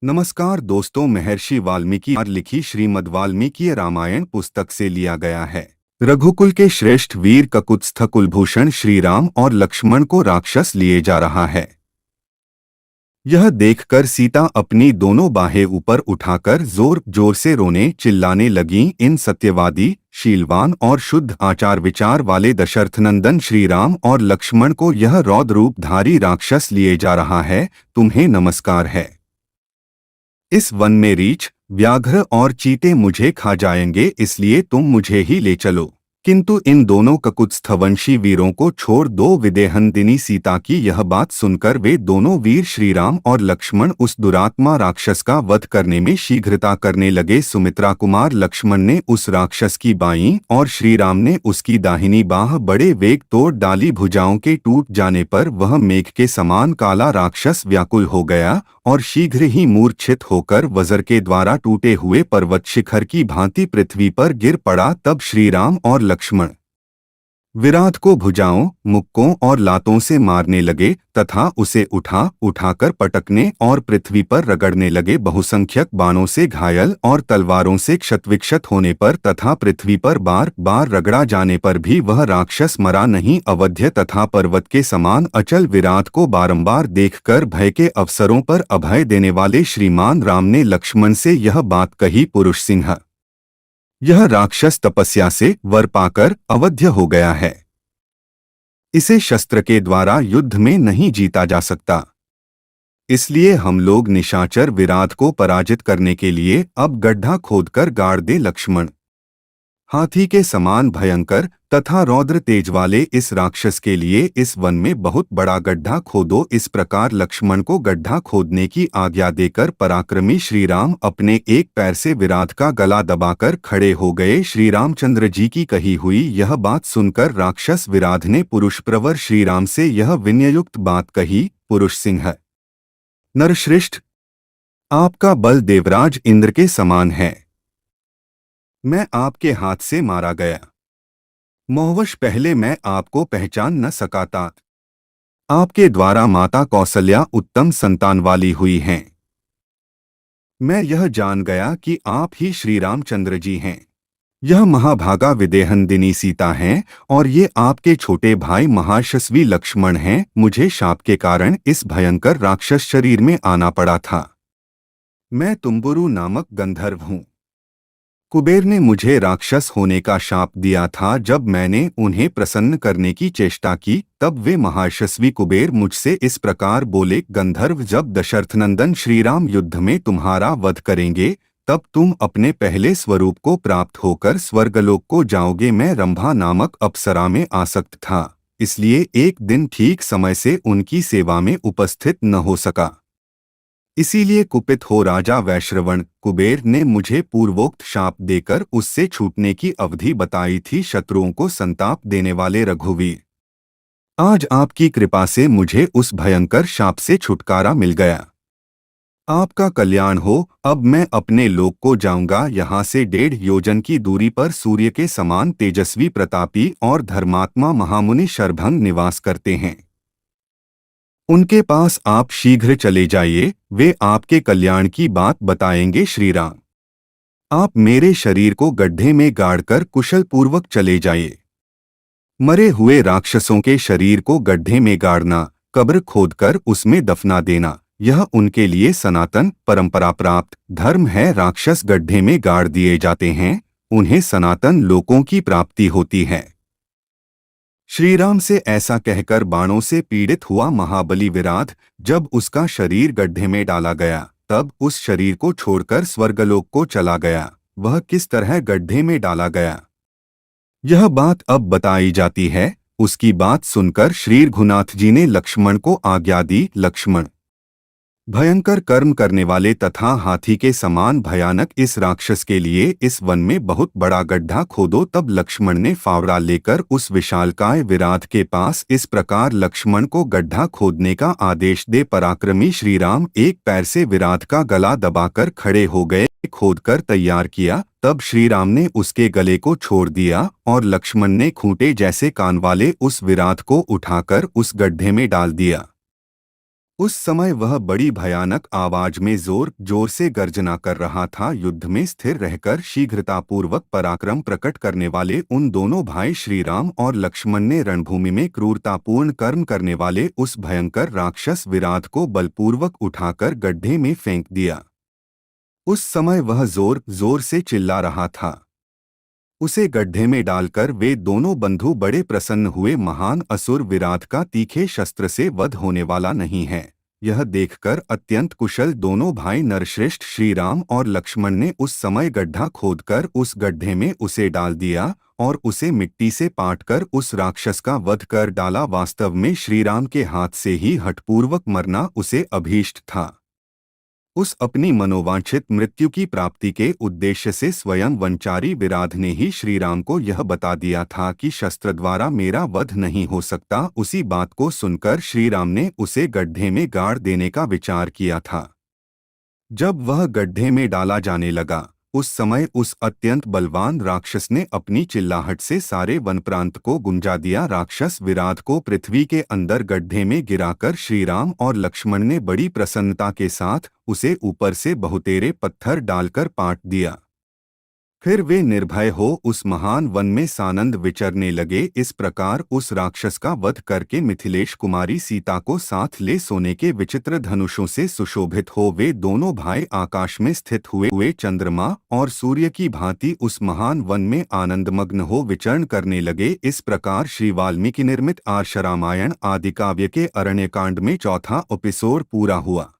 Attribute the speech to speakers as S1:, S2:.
S1: नमस्कार दोस्तों, महर्षि वाल्मीकि द्वारा लिखी श्रीमद् वाल्मीकि रामायण पुस्तक से लिया गया है। रघुकुल के श्रेष्ठ वीर ककुत्स्थ कुलभूषण श्री राम और लक्ष्मण को राक्षस लिए जा रहा है। यह देखकर सीता अपनी दोनों बाहें ऊपर उठाकर जोर जोर से रोने चिल्लाने लगीं। इन सत्यवादी, शीलवान और शुद्ध आचार विचार वाले दशरथनंदन श्री राम और लक्ष्मण को यह रौद्र रूपधारी राक्षस लिए जा रहा है। तुम्हें नमस्कार है। इस वन में रीछ, व्याघ्र और चीते मुझे खा जाएंगे, इसलिए तुम मुझे ही ले चलो। किंतु इन दोनों ककुत्स्थवंशी वीरों को छोड़ दो। विदेहनंदिनी सीता की यह बात सुनकर वे दोनों वीर श्रीराम और लक्ष्मण उस दुरात्मा राक्षस का वध करने में शीघ्रता करने लगे। सुमित्रा कुमार लक्ष्मण ने उस राक्षस की बाईं और श्रीराम ने उसकी दाहिनी बाह बड़े वेग तोड़ डाली। भुजाओं के टूट जाने पर वह मेघ के समान काला राक्षस व्याकुल हो गया और शीघ्र ही मूर्छित होकर वज्र के द्वारा टूटे हुए पर्वत शिखर की भांति पृथ्वी पर गिर पड़ा। तब श्रीराम और लक्ष्मण विराट को भुजाओं, मुक्कों और लातों से मारने लगे तथा उसे उठाकर पटकने और पृथ्वी पर रगड़ने लगे। बहुसंख्यक बाणों से घायल और तलवारों से क्षतविक्षत होने पर तथा पृथ्वी पर बार बार रगड़ा जाने पर भी वह राक्षस मरा नहीं। अवध्य तथा पर्वत के समान अचल विराट को बारंबार देखकर भय के अवसरों पर अभय देने वाले श्रीमान राम ने लक्ष्मण से यह बात कही। पुरुष सिंह, यह राक्षस तपस्या से वर पाकर अवध्य हो गया है। इसे शस्त्र के द्वारा युद्ध में नहीं जीता जा सकता। इसलिए हम लोग निशाचर विराट को पराजित करने के लिए अब गड्ढा खोदकर गाड़ दे। लक्ष्मण, हाथी के समान भयंकर तथा रौद्र तेज वाले इस राक्षस के लिए इस वन में बहुत बड़ा गड्ढा खोदो। इस प्रकार लक्ष्मण को गड्ढा खोदने की आज्ञा देकर पराक्रमी श्रीराम अपने एक पैर से विराट का गला दबाकर खड़े हो गए। श्री रामचंद्र जी की कही हुई यह बात सुनकर राक्षस विराट ने पुरुष प्रवर श्रीराम से यह विनययुक्त बात कही। पुरुष सिंह, नरश्रेष्ठ, आपका बल देवराज इंद्र के समान है। मैं आपके हाथ से मारा गया। मोहवश पहले मैं आपको पहचान न सका था। आपके द्वारा माता कौसल्या उत्तम संतान वाली हुई हैं। मैं यह जान गया कि आप ही श्री रामचंद्र जी हैं। यह महाभागा विदेहनंदिनी सीता हैं और ये आपके छोटे भाई महायशस्वी लक्ष्मण हैं। मुझे शाप के कारण इस भयंकर राक्षस शरीर में आना पड़ा था। मैं तुम्बुरु नामक गंधर्व हूँ। कुबेर ने मुझे राक्षस होने का शाप दिया था। जब मैंने उन्हें प्रसन्न करने की चेष्टा की तब वे महायशस्वी कुबेर मुझसे इस प्रकार बोले, गंधर्व, जब दशरथनंदन श्रीराम युद्ध में तुम्हारा वध करेंगे तब तुम अपने पहले स्वरूप को प्राप्त होकर स्वर्गलोक को जाओगे। मैं रंभा नामक अप्सरा में आसक्त था, इसलिए एक दिन ठीक समय से उनकी सेवा में उपस्थित न हो सका। इसीलिए कुपित हो राजा वैश्रवण कुबेर ने मुझे पूर्वोक्त शाप देकर उससे छूटने की अवधि बताई थी। शत्रुओं को संताप देने वाले रघुवीर, आज आपकी कृपा से मुझे उस भयंकर शाप से छुटकारा मिल गया। आपका कल्याण हो। अब मैं अपने लोक को जाऊंगा। यहाँ से 1.5 योजन की दूरी पर सूर्य के समान तेजस्वी, प्रतापी और धर्मात्मा महामुनि शरभंग निवास करते हैं। उनके पास आप शीघ्र चले जाइए, वे आपके कल्याण की बात बताएंगे। श्रीराम, आप मेरे शरीर को गड्ढे में गाड़कर कुशल पूर्वक चले जाइए। मरे हुए राक्षसों के शरीर को गड्ढे में गाड़ना, कब्र खोदकर उसमें दफना देना, यह उनके लिए सनातन परंपरा प्राप्त धर्म है। राक्षस गड्ढे में गाड़ दिए जाते हैं, उन्हें सनातन लोकों की प्राप्ति होती है। श्रीराम से ऐसा कहकर बाणों से पीड़ित हुआ महाबली विराट जब उसका शरीर गड्ढे में डाला गया तब उस शरीर को छोड़कर स्वर्गलोक को चला गया। वह किस तरह गड्ढे में डाला गया, यह बात अब बताई जाती है। उसकी बात सुनकर श्री रघुनाथ जी ने लक्ष्मण को आज्ञा दी, लक्ष्मण, भयंकर कर्म करने वाले तथा हाथी के समान भयानक इस राक्षस के लिए इस वन में बहुत बड़ा गड्ढा खोदो। तब लक्ष्मण ने फावड़ा लेकर उस विशालकाय विराट के पास इस प्रकार लक्ष्मण को गड्ढा खोदने का आदेश दे। पराक्रमी श्रीराम एक पैर से विराट का गला दबाकर खड़े हो गए। खोदकर तैयार किया तब श्रीराम ने उसके गले को छोड़ दिया और लक्ष्मण ने खूंटे जैसे कान वाले उस विराट को उठाकर उस गड्ढे में डाल दिया। उस समय वह बड़ी भयानक आवाज में जोर जोर से गर्जना कर रहा था। युद्ध में स्थिर रहकर शीघ्रतापूर्वक पराक्रम प्रकट करने वाले उन दोनों भाई श्री राम और लक्ष्मण ने रणभूमि में क्रूरतापूर्ण कर्म करने वाले उस भयंकर राक्षस विराट को बलपूर्वक उठाकर गड्ढे में फेंक दिया। उस समय वह जोर जोर से चिल्ला रहा था। उसे गड्ढे में डालकर वे दोनों बंधु बड़े प्रसन्न हुए। महान असुर विराट का तीखे शस्त्र से वध होने वाला नहीं है, यह देखकर अत्यंत कुशल दोनों भाई नरश्रेष्ठ श्री राम और लक्ष्मण ने उस समय गड्ढा खोदकर उस गड्ढे में उसे डाल दिया और उसे मिट्टी से पाटकर उस राक्षस का वध कर डाला। वास्तव में श्री राम के हाथ से ही हठपूर्वक मरना उसे अभीष्ट था। उस अपनी मनोवांछित मृत्यु की प्राप्ति के उद्देश्य से स्वयं वनचारी विराध ने ही श्रीराम को यह बता दिया था कि शस्त्र द्वारा मेरा वध नहीं हो सकता। उसी बात को सुनकर श्रीराम ने उसे गड्ढे में गाड़ देने का विचार किया था। जब वह गड्ढे में डाला जाने लगा, उस समय उस अत्यंत बलवान राक्षस ने अपनी चिल्लाहट से सारे वन प्रांत को गुंजा दिया। राक्षस विराट को पृथ्वी के अंदर गड्ढे में गिराकर श्रीराम और लक्ष्मण ने बड़ी प्रसन्नता के साथ उसे ऊपर से बहुतेरे पत्थर डालकर पाट दिया। फिर वे निर्भय हो उस महान वन में सानंद विचरने लगे। इस प्रकार उस राक्षस का वध करके मिथिलेश कुमारी सीता को साथ ले सोने के विचित्र धनुषों से सुशोभित हो वे दोनों भाई आकाश में स्थित हुए चंद्रमा और सूर्य की भांति उस महान वन में आनंदमग्न हो विचरण करने लगे। इस प्रकार श्री वाल्मीकि निर्मित आर्ष रामायण आदि काव्य के अरण्यकांड में चौथा एपिसोड पूरा हुआ।